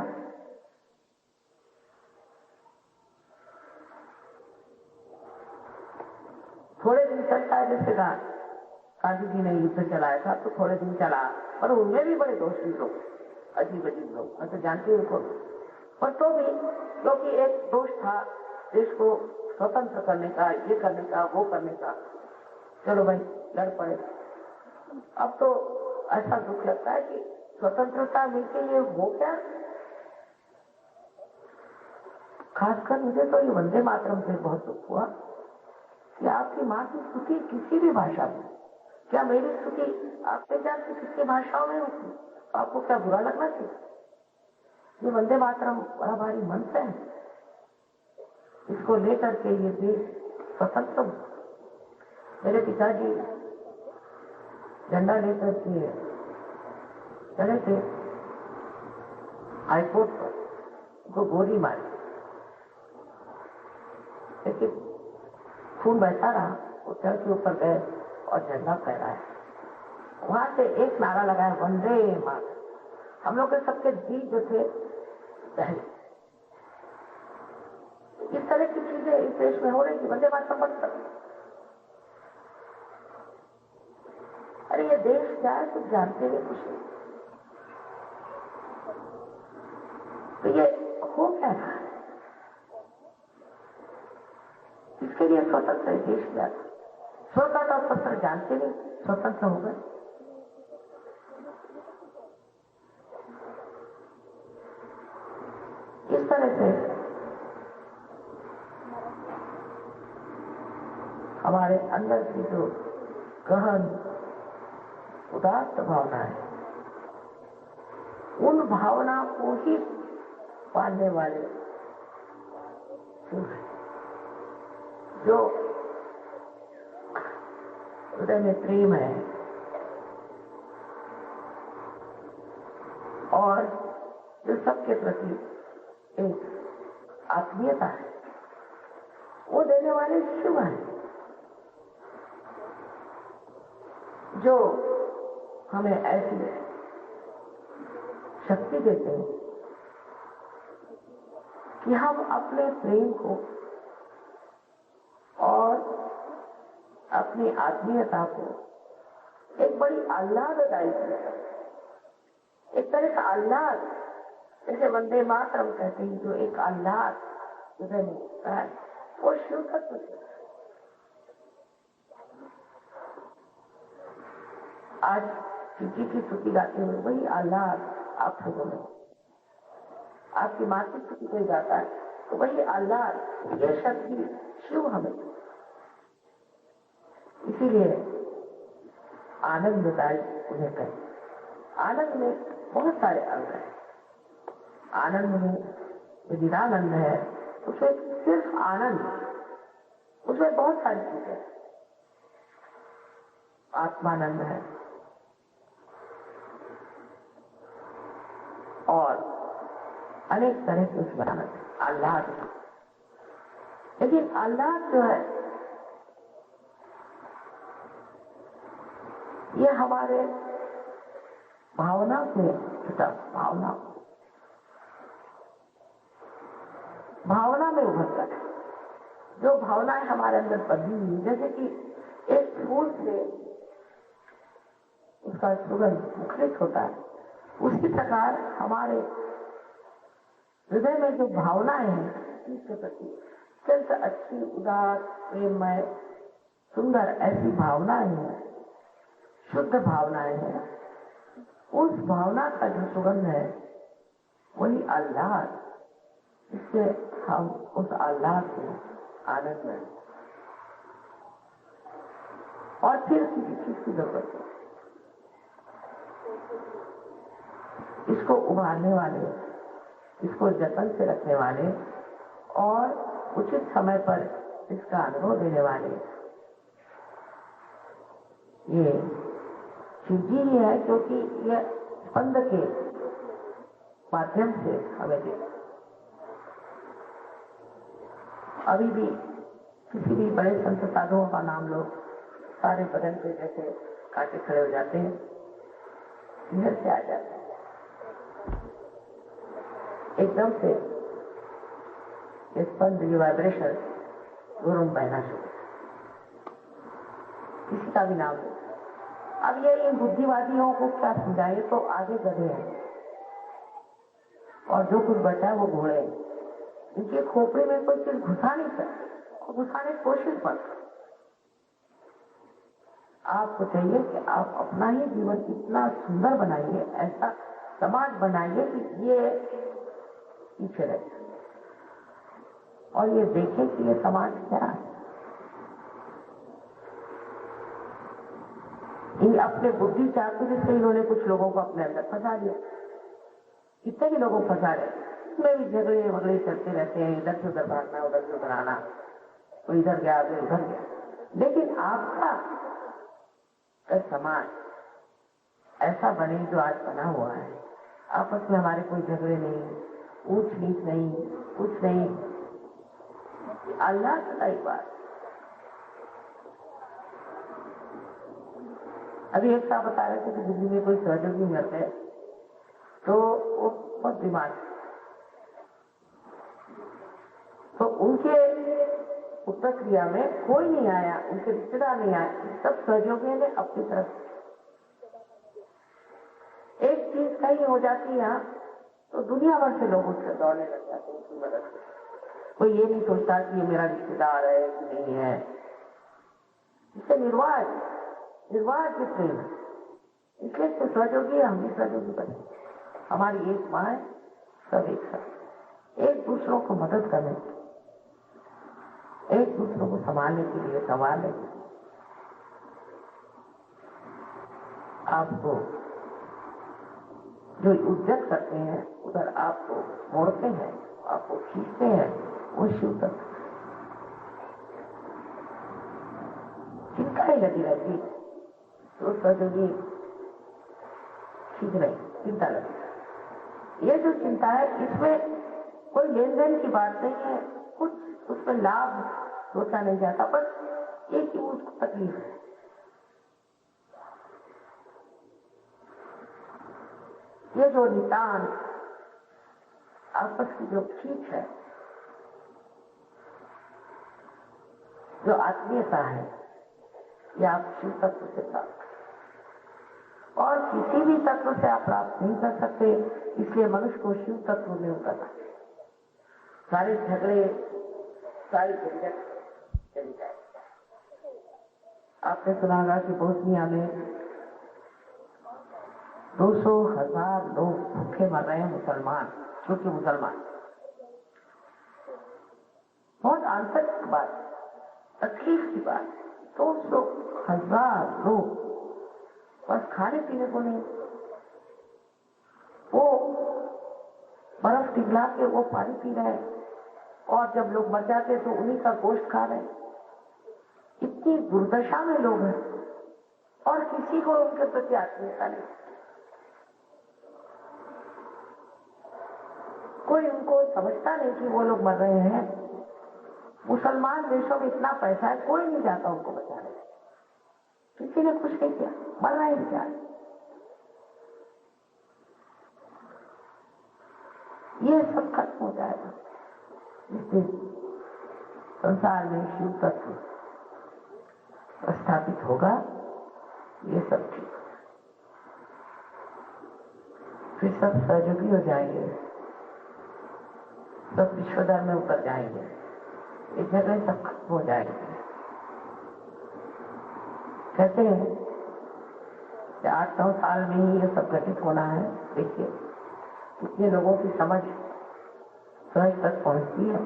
थोड़े दिन चलता है, जैसे गांधी जी ने युद्ध चलाया था तो थोड़े दिन चला, पर उनमें भी बड़े दोषी लोग, अजीब अजीब लोग, मैं तो जानती हूँ उनको। पर तो भी क्योंकि एक दोष था देश को स्वतंत्र करने का, ये करने का, वो करने का, चलो भाई लड़ पड़े। अब तो ऐसा दुख लगता है कि स्वतंत्रता मिलके ये हो क्या। खासकर मुझे तो ये वंदे मातरम से बहुत दुख हुआ कि आपकी माँ की स्तुति किसी भी भाषा में, क्या मेरी स्तुति आपके क्या किसी भाषाओं में होती, आपको क्या बुरा लगना चाहिए। ये वंदे मातरम बड़ा भारी मंत्र है, इसको लेकर के ये देश स्वतंत्र। मेरे पिताजी झंडा लेकर के चले थे हाईकोर्ट पर, उनको गोली मारी, लेकिन खून बहता रहा। वो चल के ऊपर गए और झंडा फहराया। वहां से एक नारा लगाया, वंदे मातरम। हम लोग के सबके दिल जो थे पहले। इस तरह की चीजें इस देश में हो रही थी, वंदे मातरम बन सकते। अरे ये देश क्या है कुछ जानते हुए कुछ नहीं। तो ये हो क्या रहा है, इसके लिए स्वतंत्र देश क्या था। स्वतंत्र और स्वतंत्र जानते नहीं, स्वतंत्र हो गए। इस तरह से हमारे अंदर की जो गहन उदात्त भावना है, उन भावना को ही पालने वाले जो हृदय में प्रेम है और जो सबके प्रति एक आत्मीयता है, वो देने वाले शिव हैं, जो हमें ऐसी शक्ति देते हैं कि हम अपने प्रेम को और अपनी आत्मीयता को एक बड़ी आह्लाददायी एक तरह का आह्लाद, जैसे वंदे मातरम कहते हैं, जो एक आह्लाद हृदय में होता है, वो शिव तत्व से। आज शिवजी की स्तुति गाते हुए वही आह्लाद आप लोगों में, आपकी मातृ स्तुति कोई गाता है तो वही आह्लाद, ये शक्ति शिव हमें। इसीलिए आनंददायी उन्हें कहें। आनंद में बहुत सारे अंग हैं। आनंद में विदितानंद है, उसमें सिर्फ आनंद, उसमें बहुत सारी चीजें। आत्मानंद है और अनेक तरह के उसमें आनंद, आह्लाद। लेकिन आह्लाद जो है ये हमारे भावना से जुटा, भावना में उभरता है। जो भावनाएं हमारे अंदर बंधी हुई, जैसे कि एक फूल से उसका सुगंध मुखरित होता है, उसी प्रकार हमारे हृदय में जो भावनाएं हैं इसके प्रति अत्यंत अच्छी, उदार, प्रेममय, सुंदर ऐसी भावनाएं हैं, शुद्ध भावनाएं हैं। उस भावना का जो सुगंध है वही आह्लाद, इससे हम उस आह्लाद से आनंद में। और फिर किसी चीज की जरूरत है, इसको उभारने वाले, इसको जतन से रखने वाले और उचित समय पर इसका अनुभव देने वाले ये शिवजी ही है, क्योंकि यह स्पंद के माध्यम से हमें दे। अभी भी किसी भी बड़े संत साधुओं का नाम लो, सारे बदन पे जैसे कांटे खड़े हो जाते हैं, इधर से आ जाते हैं, एकदम से स्पंद की वाइब्रेशन गुरुम बहना शुरू, किसी का भी नाम हो। अब ये इन बुद्धिवादियों को क्या समझाए, तो आगे गधे हैं और जो कुछ बचा है वो घोड़े हैं। इनके खोपड़े में कोई चीज घुसा नहीं सकते, घुसाने की कोशिश मत। आपको चाहिए कि आप अपना ही जीवन इतना सुंदर बनाइए, ऐसा समाज बनाइए कि ये पीछे रहे और ये देखें कि ये समाज क्या है। इन अपने बुद्धि चातुर्य से इन्होंने कुछ लोगों को अपने अंदर फंसा दिया। कितने भी लोगों को फंसा रहे, इसमें भी झगड़े वगड़े चलते रहते हैं, इधर से उधर भागना, उधर से उधर आना, कोई इधर गया कोई उधर गया। लेकिन आपका समाज ऐसा बने जो आज बना हुआ है, आपस में हमारे कोई झगड़े नहीं, ऊंच नीच नहीं, कुछ नहीं, अल्लाह का एक बात। अभी एक साहब बता रहे थे कि दिल्ली में कोई सहयोगी मिलते हैं तो वो बहुत बीमार, तो उनके उत्तर क्रिया में कोई नहीं आया, उनके रिश्तेदार नहीं आए, सब सहयोगियों ने अपनी तरफ। एक चीज कहीं हो जाती है तो दुनिया भर से लोग उससे दौड़ने लग जाते हैं उसकी मदद से। कोई ये नहीं सोचता कि ये मेरा रिश्तेदार है कि नहीं है। इससे निर्वाह कितने हैं, इसलिए तो सहयोगी, हम भी सहयोगी बने। हमारी एक माँ है, सब एक साथ, एक दूसरों को मदद करने, एक दूसरों को संभालने के लिए, संभालने के लिए। आपको जो उद्यत करते हैं उधर आपको मोड़ते हैं, आपको खींचते हैं, वो शिव तत्व। चिंता ही लगी रहती तो सहयोगी खींच रही, चिंता लगी। ये जो चिंता है इसमें कोई लेन देन की बात नहीं है, कुछ उसमें लाभ सोचा नहीं जाता, बस एक ही उसको तकलीफ है। ये जो नितान आपस की जो खींच है, जो आत्मीयता है, ये आप शिव तत्व से प्राप्त। और किसी भी तत्व से आप प्राप्त नहीं कर सकते, इसलिए मनुष्य को शिव तत्व में उतरना। सारे झगड़े, सारी झंझट चली जाए। आपने सुना होगा कि बोस्निया में 200,000 लोग भूखे मर रहे हैं, मुसलमान, क्योंकि मुसलमान। बहुत आंतरिक बात, तकलीफ की बात। 200,000 लोग बस खाने पीने को नहीं, वो बर्फ पिघला के वो पानी पी रहे हैं, और जब लोग मर जाते तो उन्हीं का गोश्त खा रहे हैं। इतनी दुर्दशा में लोग हैं और किसी को उनके प्रति आत्मीयता नहीं। कोई उनको समझता नहीं कि वो लोग मर रहे हैं। मुसलमान देशों में इतना पैसा है, कोई नहीं जाता उनको बचाने, किसी ने कुछ नहीं किया, मर रहे हैं क्या। ये सब खत्म हो जाएगा जिससे संसार में शिव तत्व स्थापित होगा। ये सब ठीक, फिर सब सहयोगी हो जाएंगे, सब विश्वधर्म में उतर जाएंगे, ये झगड़े सब खत्म हो जाएंगे। कहते हैं कि 8-9 साल में ही ये सब घटित होना है। देखिए कितने लोगों की समझ सहज तक पहुंचती है,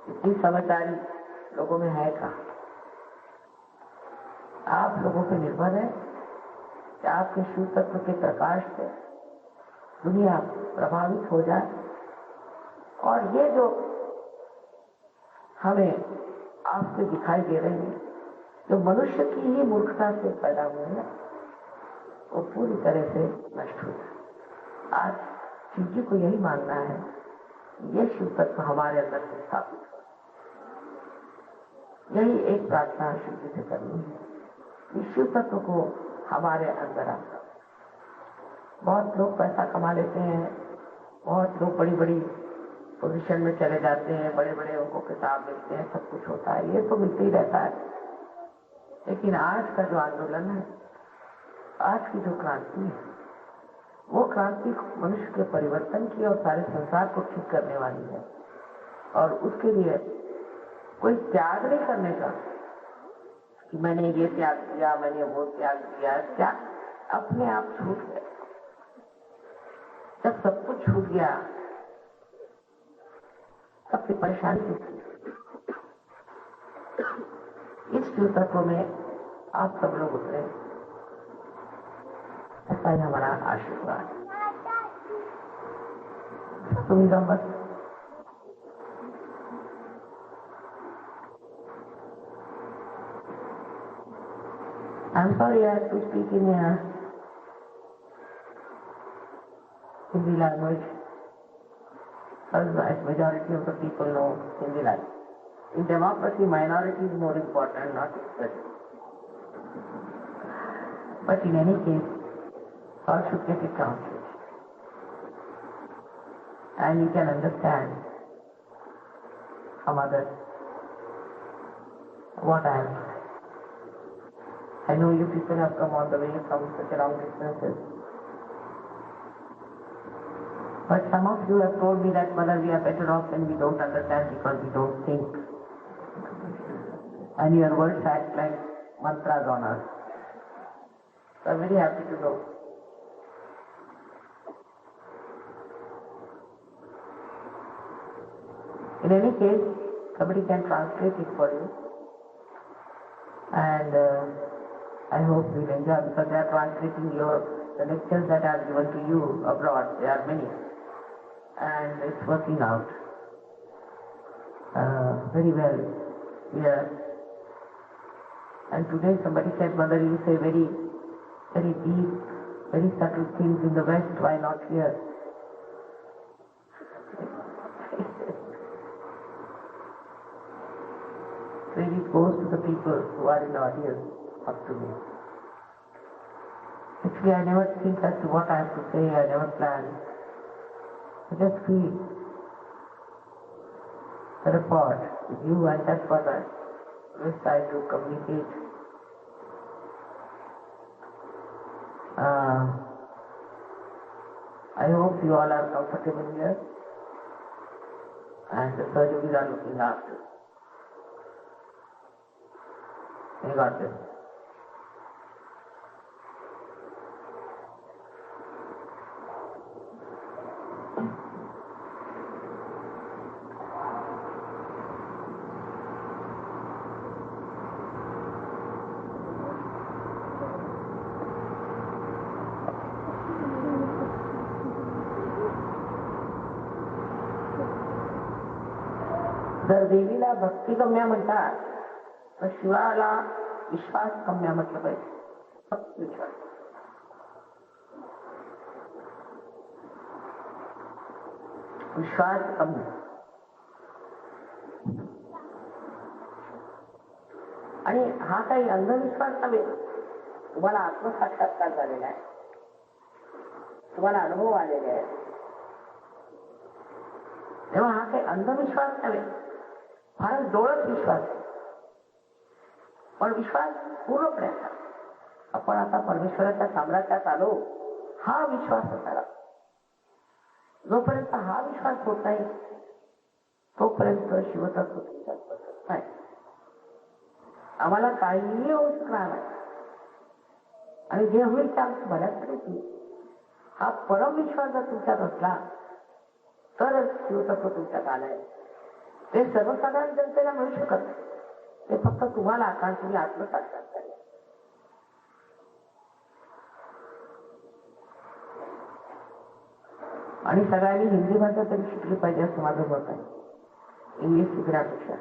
इतनी समझदारी लोगों में है का। आप लोगों पर निर्भर है कि आपके शिव तत्व के प्रकाश से दुनिया प्रभावित हो जाए, और ये जो हमें आपसे दिखाई दे रही है, जो मनुष्य की ही मूर्खता से पैदा हुए हैं, वो पूरी तरह से नष्ट हो जाए। आज शिव जी को यही मानना है, ये शिव तत्व हमारे अंदर से स्थापित हो। यही एक प्रार्थना शिव जी से करनी है, इस शिव तत्व को हमारे अंदर आता। बहुत लोग पैसा कमा लेते हैं, बहुत लोग बड़ी बड़ी पोजीशन में चले जाते हैं, बड़े बड़े उनको किताब मिलते हैं, सब कुछ होता है, ये तो मिलते ही रहता है। लेकिन आज का जो आंदोलन है, आज की जो क्रांति है, वो क्रांति मनुष्य के परिवर्तन की और सारे संसार को ठीक करने वाली है। और उसके लिए कोई त्याग नहीं करने का कि मैंने ये त्याग किया, मैंने वो त्याग किया। क्या अपने आप छूट गए। जब सब कुछ छूट गया, सबसे परेशानी थी। इस शिव तत्व में आप सब लोग उतरे, ऐसा ही हमारा आशीर्वाद। सुविधा बस I'm sorry I have to speak in Hindi language, because majority of the people know Hindi language. In democracy, minority is more important, not expression. But in any case, all should get it translated. And you can understand from others what I have. I know you people have come all the way from such a long distances. But some of you have told me that, Mother, we are better off when we don't understand because we don't think. And your words act like mantras on us. So I'm very happy to know. In any case, somebody can translate it for you. And I hope you'll enjoy, because they are translating the lectures that I have given to you abroad. There are many. And it's working out very well here. And today somebody said, Mother, you say very, very deep, very subtle things in the West, why not here? Credit goes to the people who are in the audience, up to me. Actually, I never think as to what I have to say, I never plan. I just feel the report with you, and that's what I wish I to communicate. I hope you all are comfortable here, and the surgeries are looking after. You got this. जर देवीला भक्तिगम्य म्हणतात तर शिवाला विश्वास गम्य म्हटलं पाहिजे. विश्वास विश्वास गम्य. आणि हा काही अंधविश्वास नव्हे. तुम्हाला आत्मसाक्षात्कार झालेला आहे, तुम्हाला अनुभव आलेले आहे, तेव्हा हा काही अंधविश्वास नव्हे, फारच डोळत विश्वास आहे. पण विश्वास पूर्णपणे आपण आता परमेश्वराच्या साम्राज्यात आलो हा विश्वास असायला. जोपर्यंत हा विश्वास होत नाही तोपर्यंत शिवतत्व तुमच्यात बसत नाही. आम्हाला काहीही होऊ शकणार नाही आणि जे होईल त्या भल्याकडे होईल. हा परम विश्वास जर तुमच्यात असला तरच शिवतत्व तुमच्यात आलंय. ते सर्वसाधारण जनतेला मिळू शकत नाही. ते फक्त तुम्हाला कारण तुम्ही आत्मसाक्षात करा. आणि सगळ्यांनी हिंदी भाषा तरी शिकली पाहिजे असं माझं मत आहे, इंग्लिश शिकण्यापेक्षा.